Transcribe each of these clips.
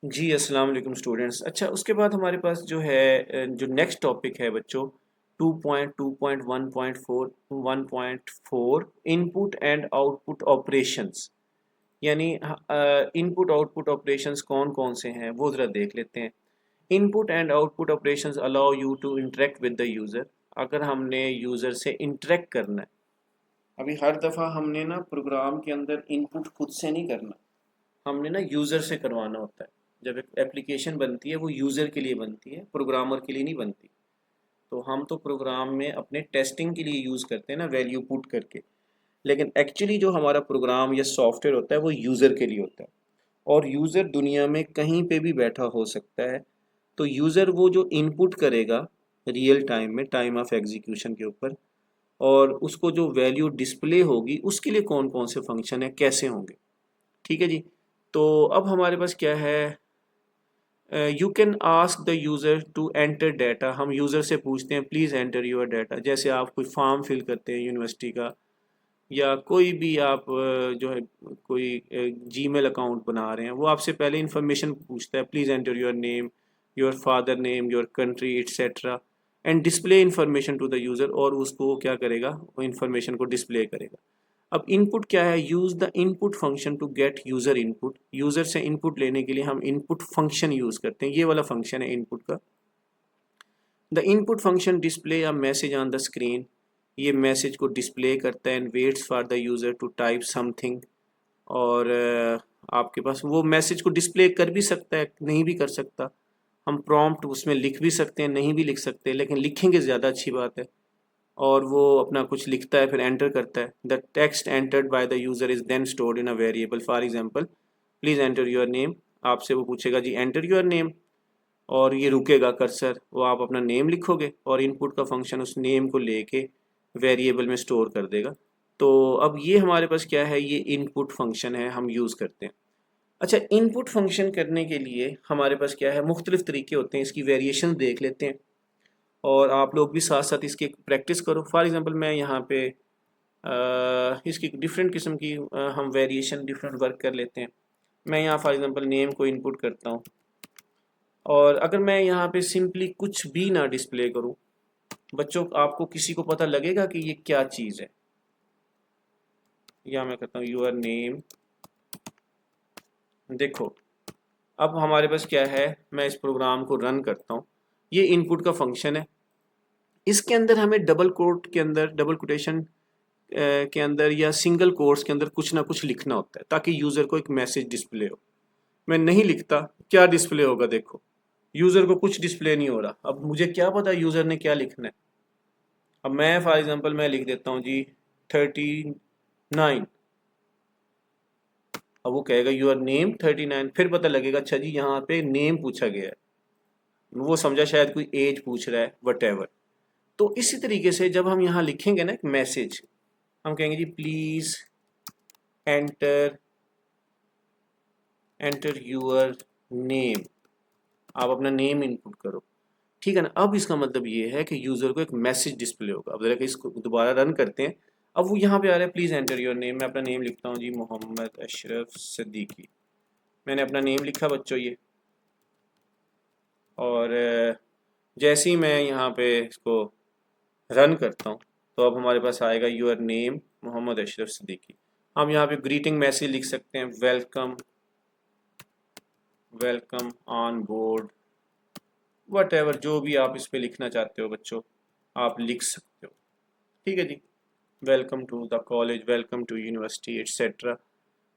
जी, अस्सलाम वालेकुम स्टूडेंट्स। अच्छा, उसके बाद हमारे पास जो है जो नेक्स्ट टॉपिक है बच्चों, 2.2.1.4 1.4 इनपुट एंड आउटपुट ऑपरेशंस। यानी इनपुट आउटपुट ऑपरेशंस कौन कौन से हैं वो ज़रा देख लेते हैं। Input and output operations allow you to interact with the user. अगर हमने यूज़र से इंटरेक्ट करना है, अभी हर दफ़ा हमने ना प्रोग्राम के अंदर इनपुट खुद से नहीं करना, हमने ना यूज़र से करवाना होता है। जब एक एप्लीकेशन बनती है वो यूज़र के लिए बनती है, प्रोग्रामर के लिए नहीं बनती। तो हम तो प्रोग्राम में अपने टेस्टिंग के लिए यूज़ करते हैं ना, वैल्यू पुट करके। लेकिन एक्चुअली जो हमारा प्रोग्राम या सॉफ्टवेयर होता है वो यूज़र के लिए होता है। और यूज़र दुनिया में कहीं पे भी बैठा हो सकता है। तो यूज़र वो जो इनपुट करेगा रियल टाइम में, टाइम ऑफ एग्जीक्यूशन के ऊपर, और उसको जो वैल्यू डिस्प्ले होगी उसके लिए कौन कौन से फंक्शन है, कैसे होंगे। ठीक है जी। तो अब हमारे पास क्या है, you can ask the user to enter data. हम यूज़र से पूछते हैं प्लीज़ एंटर योर डाटा। जैसे आप कोई फॉर्म फिल करते हैं यूनिवर्सिटी का, या कोई भी आप जो है कोई जीमेल अकाउंट बना रहे हैं, वो आपसे पहले इन्फॉर्मेशन पूछता है, please enter your name, your father name, your country etcetera, and display information to the user. और उसको वो क्या करेगा, वो इन्फॉर्मेशन को डिस्प्ले करेगा। अब इनपुट क्या है, use the input function to get user input. User से इनपुट लेने के लिए हम इनपुट फंक्शन यूज़ करते हैं, ये वाला फंक्शन है इनपुट का। The input function display a message on the screen. ये मैसेज को डिस्प्ले करता है and waits for the user to type something. और आपके पास वो मैसेज को डिस्प्ले कर भी सकता है, नहीं भी कर सकता। हम प्रॉम्प्ट उसमें लिख भी सकते हैं, नहीं भी लिख सकते, लेकिन लिखेंगे ज़्यादा अच्छी बात है। और वो अपना कुछ लिखता है फिर एंटर करता है। The text entered by the user is then stored in a variable. For example, please enter your name. आपसे वो पूछेगा जी एंटर योर नेम, और ये रुकेगा कर्सर, वो आप अपना नेम लिखोगे और इनपुट का फंक्शन उस नेम को लेके वेरिएबल में स्टोर कर देगा। तो अब ये हमारे पास क्या है, ये इनपुट फंक्शन है, हम यूज़ करते हैं। अच्छा, इनपुट फंक्शन करने के लिए हमारे पास क्या है, मुख्तलिफ तरीके होते हैं, इसकी वेरिएशन देख लेते हैं। और आप लोग भी साथ साथ इसकी प्रैक्टिस करो। फॉर एग्जांपल मैं यहाँ पे इसकी डिफरेंट किस्म की हम वेरिएशन डिफरेंट वर्क कर लेते हैं। मैं यहाँ फॉर एग्जांपल नेम को इनपुट करता हूँ, और अगर मैं यहाँ पे सिंपली कुछ भी ना डिस्प्ले करूँ, बच्चों आपको किसी को पता लगेगा कि ये क्या चीज़ है। यहाँ मैं करता हूँ यूर नेम। देखो, अब हमारे पास क्या है, मैं इस प्रोग्राम को रन करता हूँ। ये इनपुट का फंक्शन है। इसके अंदर हमें डबल कोट के अंदर, डबल कोटेशन के अंदर या सिंगल कोट्स के अंदर कुछ ना कुछ लिखना होता है ताकि यूज़र को एक मैसेज डिस्प्ले हो। मैं नहीं लिखता, क्या डिस्प्ले होगा, देखो यूज़र को कुछ डिस्प्ले नहीं हो रहा। अब मुझे क्या पता यूज़र ने क्या लिखना है। अब मैं फॉर एग्जांपल मैं लिख देता हूँ जी 39। अब वो कहेगा यूर नेम 39, फिर पता लगेगा अच्छा जी यहाँ पे नेम पूछा गया है, वो समझा शायद कोई एज पूछ रहा है, वट एवर। तो इसी तरीके से जब हम यहाँ लिखेंगे ना एक मैसेज, हम कहेंगे जी please enter enter your name. आप अपना नेम इनपुट करो, ठीक है ना। अब इसका मतलब ये है कि यूज़र को एक मैसेज डिस्प्ले होगा। अब जरा कि इसको दोबारा रन करते हैं। अब वो यहाँ पे आ रहा है प्लीज़ एंटर योर नेम। मैं अपना नेम लिखता हूँ जी मोहम्मद अशरफ सिद्दीकी। मैंने अपना नेम लिखा बच्चों ये। और जैसे ही मैं यहाँ पे इसको रन करता हूँ, तो अब हमारे पास आएगा योर नेम मोहम्मद अशरफ सिद्दीकी। हम यहाँ पे ग्रीटिंग मैसेज लिख सकते हैं, welcome, welcome on board, what ever, जो भी आप इस पर लिखना चाहते हो बच्चों आप लिख सकते हो। ठीक है जी, welcome to the college, welcome to university etcetera.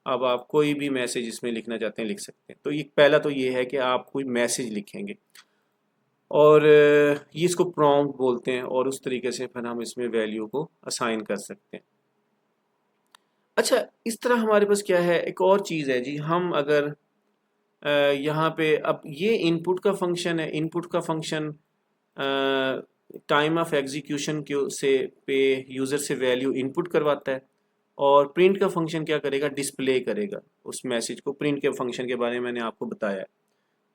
अब आप कोई भी मैसेज इसमें लिखना चाहते हैं लिख सकते हैं। तो ये पहला तो ये है कि आप कोई मैसेज लिखेंगे, और ये इसको प्रॉम्प्ट बोलते हैं, और उस तरीके से फिर हम इसमें वैल्यू को असाइन कर सकते हैं। अच्छा, इस तरह हमारे पास क्या है, एक और चीज़ है जी। हम अगर यहाँ पे, अब ये इनपुट का फंक्शन है, इनपुट का फंक्शन टाइम ऑफ एग्जीक्यूशन के से पे यूज़र से वैल्यू इनपुट करवाता है, और प्रिंट का फंक्शन क्या करेगा, डिस्प्ले करेगा उस मैसेज को। प्रिंट के फंक्शन के बारे में मैंने आपको बताया है।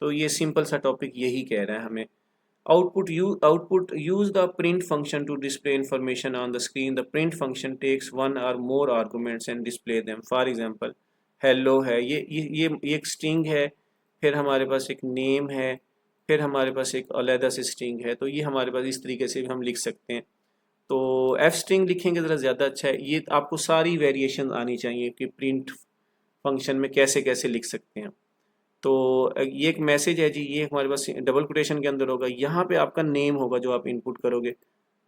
तो ये सिंपल सा टॉपिक यही कह रहा है हमें। Output use the print function to display information on the screen. The print function takes one or more arguments and display them. For example hello है, ये एक स्ट्रिंग है, फिर हमारे पास एक नेम है, फिर हमारे पास एक अलहदा से स्ट्रिंग है। तो ये हमारे पास इस तरीके से भी हम लिख सकते हैं। तो एफ स्ट्रिंग लिखेंगे ज़रा ज़्यादा अच्छा है। ये आपको सारी वेरिएशन आनी चाहिए कि प्रिंट फंक्शन में कैसे कैसे लिख सकते हैं। तो ये एक मैसेज है जी, ये हमारे पास डबल कोटेशन के अंदर होगा। यहाँ पे आपका नेम होगा जो आप इनपुट करोगे,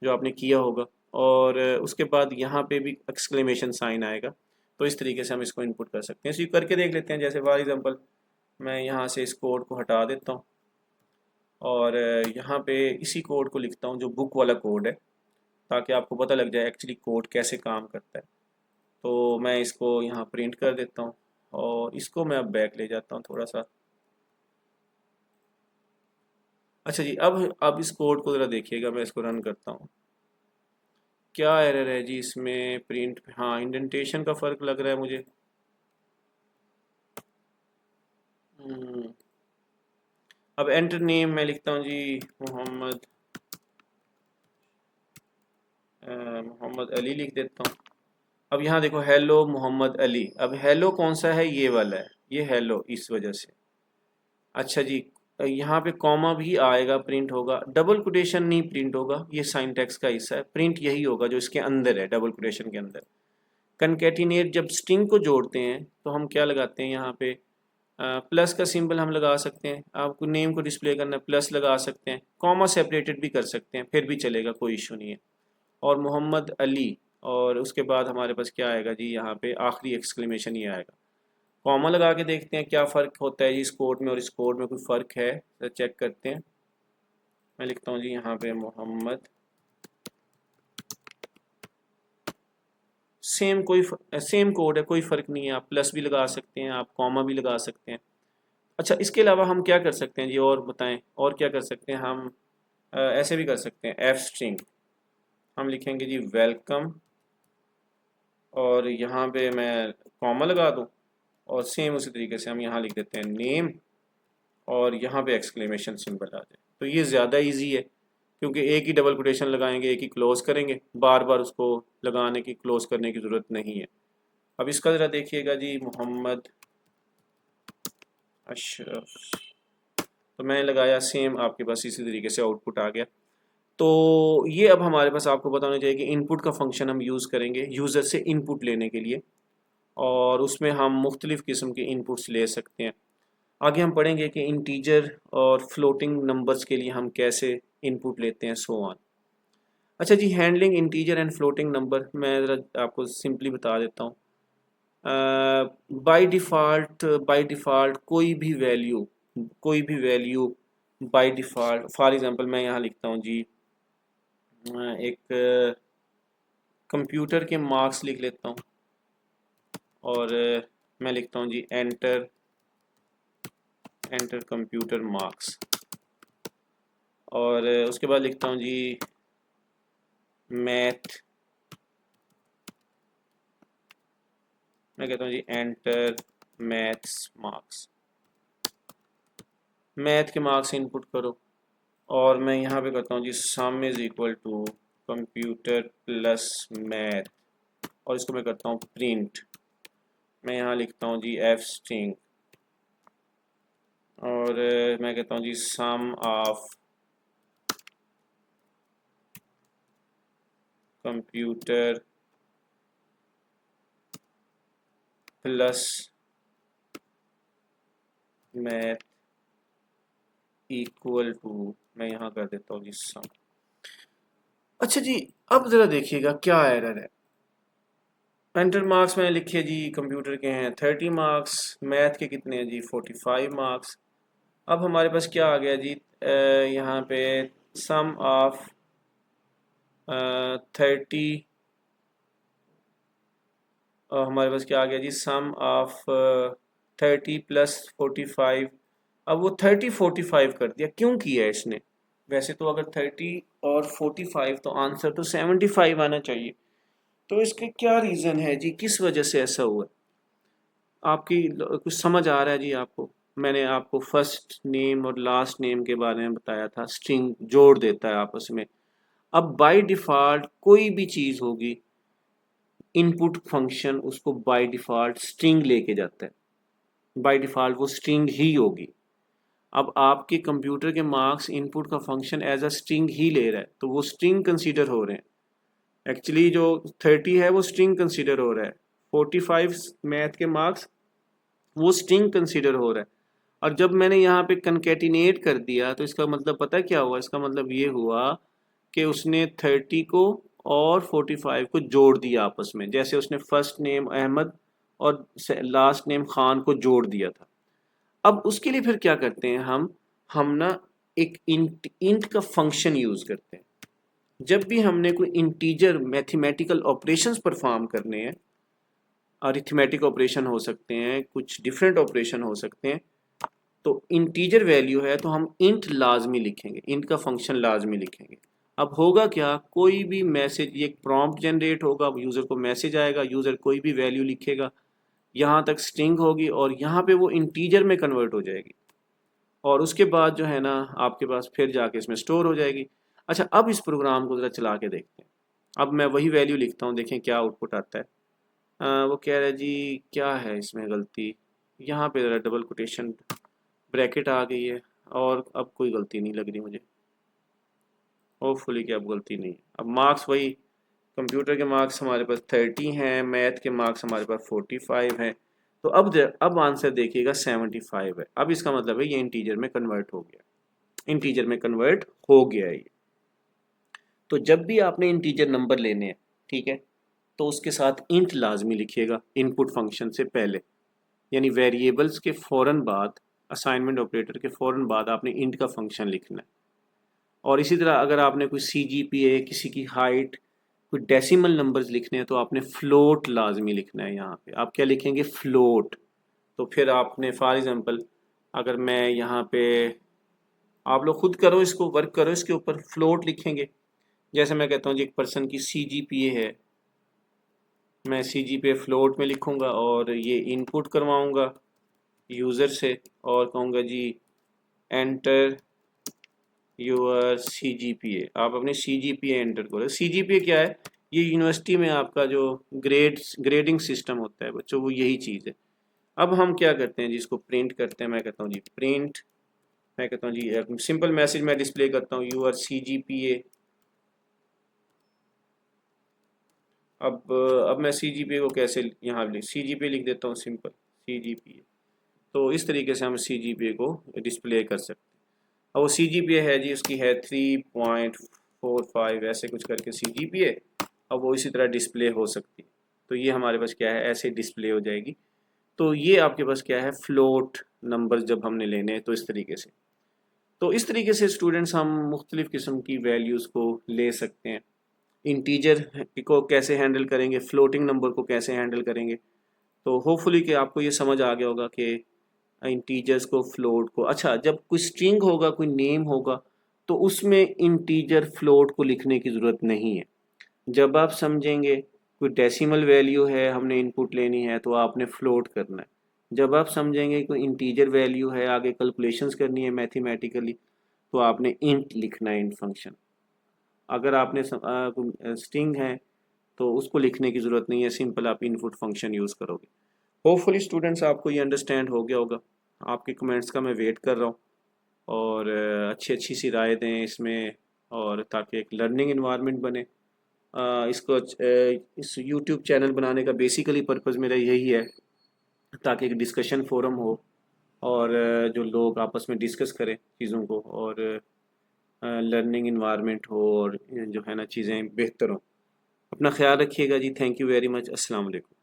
जो आपने किया होगा, और उसके बाद यहाँ पे भी एक्सक्लेमेशन साइन आएगा। तो इस तरीके से हम इसको इनपुट कर सकते हैं। इसी करके देख लेते हैं। जैसे फॉर एग्जांपल मैं यहाँ से इस कोड को हटा देता हूँ और यहाँ पे इसी कोड को लिखता हूँ जो बुक वाला कोड है, ताकि आपको पता लग जाए एक्चुअली कोड कैसे काम करता है। तो मैं इसको यहाँ प्रिंट कर देता हूँ और इसको मैं अब बैक ले जाता हूँ थोड़ा सा। अच्छा जी, अब इस कोड को ज़रा देखिएगा। मैं इसको रन करता हूँ। क्या एरर है जी इसमें? प्रिंट, हाँ, इंडेंटेशन का फ़र्क लग रहा है मुझे। अब एंटर नेम मैं लिखता हूँ जी मोहम्मद अली लिख देता हूँ। अब यहाँ देखो, हेलो मोहम्मद अली। अब हेलो कौन सा है? ये वाला है, ये हेलो, इस वजह से। अच्छा जी, यहाँ पे कॉमा भी आएगा, प्रिंट होगा। डबल कोटेशन नहीं प्रिंट होगा, ये साइंटैक्स का हिस्सा है। प्रिंट यही होगा जो इसके अंदर है, डबल कोटेशन के अंदर। कनकैटिनेट, जब स्ट्रिंग को जोड़ते हैं तो हम क्या लगाते हैं यहाँ पे? प्लस का सिंबल हम लगा सकते हैं। आपको नेम को डिस्प्ले करना है, प्लस लगा सकते हैं। कॉमा सेपरेटेड भी कर सकते हैं, फिर भी चलेगा, कोई इशू नहीं है। और मोहम्मद अली, और उसके बाद हमारे पास क्या आएगा जी? यहाँ पे आखिरी एक्सक्लेमेशन ये आएगा। कॉमा लगा के देखते हैं क्या फ़र्क होता है जी इस कोड में और इस कोड में। कोई फ़र्क है तो चेक करते हैं। मैं लिखता हूँ जी यहाँ पे मोहम्मद, सेम कोड है, कोई फ़र्क नहीं है। आप प्लस भी लगा सकते हैं, आप कॉमा भी लगा सकते हैं। अच्छा, इसके अलावा हम क्या कर सकते हैं जी? और बताएं, और क्या कर सकते हैं हम? ऐसे भी कर सकते हैं। एफ स्ट्रिंग हम लिखेंगे जी वेलकम, और यहाँ पे मैं कॉमा लगा दूँ, और सेम उसी तरीके से हम यहाँ लिख देते हैं नेम, और यहाँ पे एक्सक्लेमेशन सिंबल आ जाए। तो ये ज़्यादा इजी है, क्योंकि एक ही डबल कोटेशन लगाएंगे, एक ही क्लोज करेंगे, बार बार उसको लगाने की, क्लोज करने की ज़रूरत नहीं है। अब इसका ज़रा देखिएगा जी, मोहम्मद अशरफ। तो मैंने लगाया, सेम आपके पास इसी तरीके से आउटपुट आ गया। तो ये अब हमारे पास, आपको पता होना चाहिए कि इनपुट का फंक्शन हम यूज़ करेंगे यूज़र से इनपुट लेने के लिए, और उसमें हम मुख्तलिफ़ किस्म के इनपुट्स ले सकते हैं। आगे हम पढ़ेंगे कि इंटीजर और फ्लोटिंग नंबर्स के लिए हम कैसे इनपुट लेते हैं, सो ऑन। अच्छा जी, handling integer and floating number मैं ज़रा आपको सिंपली बता देता हूँ। बाय डिफ़ॉल्ट कोई भी value by default, for example मैं यहाँ लिखता हूँ जी, एक कंप्यूटर के मार्क्स लिख लेता हूँ, और मैं लिखता हूँ जी एंटर कंप्यूटर मार्क्स, और उसके बाद लिखता हूँ जी मैथ, मैं कहता हूँ जी एंटर मैथ्स मार्क्स, मैथ के मार्क्स इनपुट करो। और मैं यहाँ पे करता हूँ जी sum is equal to computer plus math, और इसको मैं करता हूँ प्रिंट। मैं यहाँ लिखता हूँ जी एफ स्ट्रिंग, और मैं कहता हूँ जी sum of computer plus math equal to, मैं यहाँ कर देता हूँ जी सम। अच्छा जी, अब ज़रा देखिएगा क्या एरर है। एंटर मार्क्स मैंने लिखे जी, कंप्यूटर के हैं 30 मार्क्स, मैथ के कितने हैं जी 45 मार्क्स। अब हमारे पास क्या आ गया जी? यहाँ पे सम ऑफ 30, हमारे पास क्या आ गया जी? Sum of 30 plus 45। अब वो 30 45 कर दिया, क्यों किया इसने? वैसे तो अगर 30 और 45, तो आंसर तो 75 आना चाहिए। तो इसके क्या रीज़न है जी, किस वजह से ऐसा हुआ? आपकी कुछ समझ आ रहा है जी आपको? मैंने आपको फर्स्ट नेम और लास्ट नेम के बारे में बताया था, स्ट्रिंग जोड़ देता है आपस में। अब बाय डिफ़ॉल्ट कोई भी चीज़ होगी, इनपुट फंक्शन उसको बाय डिफ़ॉल्ट स्ट्रिंग लेके जाता है। बाय डिफ़ॉल्ट वो स्ट्रिंग ही होगी। अब आपके कंप्यूटर के मार्क्स इनपुट का फंक्शन एज अ स्ट्रिंग ही ले रहा है, तो वो स्ट्रिंग कंसीडर हो रहे हैं। एक्चुअली जो 30 है वो स्ट्रिंग कंसीडर हो रहा है, 45 मैथ के मार्क्स वो स्ट्रिंग कंसीडर हो रहा है। और जब मैंने यहाँ पे कंकेटिनेट कर दिया तो इसका मतलब पता है क्या हुआ, इसका मतलब ये हुआ कि उसने 30 को और 45 को जोड़ दिया आपस में, जैसे उसने फर्स्ट नेम अहमद और लास्ट नेम खान को जोड़ दिया था। अब उसके लिए फिर क्या करते हैं हम ना एक इंट का फंक्शन यूज करते हैं। जब भी हमने कोई इंटीजर मैथमेटिकल ऑपरेशंस परफॉर्म करने हैं, अरिथमेटिक ऑपरेशन हो सकते हैं, कुछ डिफरेंट ऑपरेशन हो सकते हैं, तो इंटीजर वैल्यू है तो हम इंट लाजमी लिखेंगे, इंट का फंक्शन लाजमी लिखेंगे। अब होगा क्या, कोई भी मैसेज, ये एक प्रॉम्प्ट जनरेट होगा, यूज़र को मैसेज आएगा, यूज़र कोई भी वैल्यू लिखेगा, यहाँ तक स्ट्रिंग होगी और यहाँ पे वो इंटीजर में कन्वर्ट हो जाएगी और उसके बाद जो है ना आपके पास फिर जाके इसमें स्टोर हो जाएगी। अच्छा, अब इस प्रोग्राम को ज़रा चला के देखते हैं। अब मैं वही वैल्यू लिखता हूँ, देखें क्या आउटपुट आता है। वो कह रहा है जी क्या है इसमें गलती, यहाँ पे ज़रा डबल कोटेशन ब्रैकेट आ गई है और अब कोई गलती नहीं लग रही मुझे, होपफुली कि अब गलती नहीं है। अब मार्क्स वही, कंप्यूटर के मार्क्स हमारे पास 30 हैं, मैथ के मार्क्स हमारे पास 45 हैं, तो अब आंसर देखिएगा 75 है। अब इसका मतलब है ये इंटीजर में कन्वर्ट हो गया, इंटीजर में कन्वर्ट हो गया ये। तो जब भी आपने इंटीजर नंबर लेने हैं, ठीक है, तो उसके साथ इंट लाजमी लिखिएगा इनपुट फंक्शन से पहले, यानी वेरिएबल्स के फ़ौरन बाद, असाइनमेंट ऑपरेटर के फ़ौरन बाद आपने इंट का फंक्शन लिखना है। और इसी तरह अगर आपने कोई CGPA, किसी की हाइट, कोई डेसिमल नंबर्स लिखने हैं तो आपने फ्लोट लाजमी लिखना है। यहाँ पे आप क्या लिखेंगे, फ्लोट। तो फिर आपने फॉर एग्जांपल अगर मैं यहाँ पे, आप लोग खुद करो इसको, वर्क करो इसके ऊपर, फ्लोट लिखेंगे। जैसे मैं कहता हूँ जी एक पर्सन की CGPA है, मैं CGPA फ्लोट में लिखूँगा और ये इनपुट करवाऊँगा यूज़र से और कहूँगा जी एंटर योर CGPA। आप अपने CGPA एंटर करो। CGPA क्या है, ये यूनिवर्सिटी में आपका जो ग्रेडिंग सिस्टम होता है बच्चों, वो यही चीज़ है। अब हम क्या करते हैं जी, इसको प्रिंट करते हैं। मैं कहता हूँ जी प्रिंट, मैं कहता हूँ जी सिंपल मैसेज मैं डिस्प्ले करता हूँ यूर CGPA। अब मैं CGPA को कैसे यहाँ CGPA लिख देता हूँ, सिंपल CGPA। तो इस तरीके से हम CGPA को डिस्प्ले कर सकते हैं। अब वो CGPA है जी, उसकी है 3.45 ऐसे कुछ करके CGPA। अब वो इसी तरह डिस्प्ले हो सकती है। तो ये हमारे पास क्या है, ऐसे डिस्प्ले हो जाएगी। तो ये आपके पास क्या है, फ्लोट नंबर जब हमने लेने हैं तो इस तरीके से। तो इस तरीके से स्टूडेंट्स हम मुख्तलिफ़ किस्म की वैल्यूज़ को ले सकते हैं। इंटीजर को कैसे हैंडल करेंगे, फ्लोटिंग नंबर को कैसे हैंडल करेंगे। तो होपफुली कि आपको ये समझ आ गया होगा कि इंटीजर्स को, फ्लोट को। अच्छा, जब कोई स्ट्रिंग होगा, कोई नेम होगा, तो उसमें इंटीजर फ्लोट को लिखने की ज़रूरत नहीं है। जब आप समझेंगे कोई डेसिमल वैल्यू है, हमने इनपुट लेनी है, तो आपने फ्लोट करना है। जब आप समझेंगे कोई इंटीजर वैल्यू है, आगे कैलकुलेशंस करनी है मैथमेटिकली, तो आपने इंट लिखना है, इंट फंक्शन। अगर आपने स्ट्रिंग है तो उसको लिखने की ज़रूरत नहीं है, सिंपल आप इनपुट फंक्शन यूज़ करोगे। होपफुली स्टूडेंट्स आपको ये अंडरस्टैंड हो गया होगा। आपके कमेंट्स का मैं वेट कर रहा हूँ और अच्छी अच्छी सी राय दें इसमें, और ताकि एक लर्निंग इन्वायरमेंट बने। इस यूट्यूब चैनल बनाने का बेसिकली पर्पज़ मेरा यही है, ताकि एक डिस्कशन फोरम हो और जो लोग आपस में डिस्कस करें चीज़ों को, और लर्निंग इन्वायरमेंट हो और जो है ना चीज़ें बेहतर हो। अपना ख्याल रखिएगा जी। Thank you very much. अस्सलाम वालेकुम।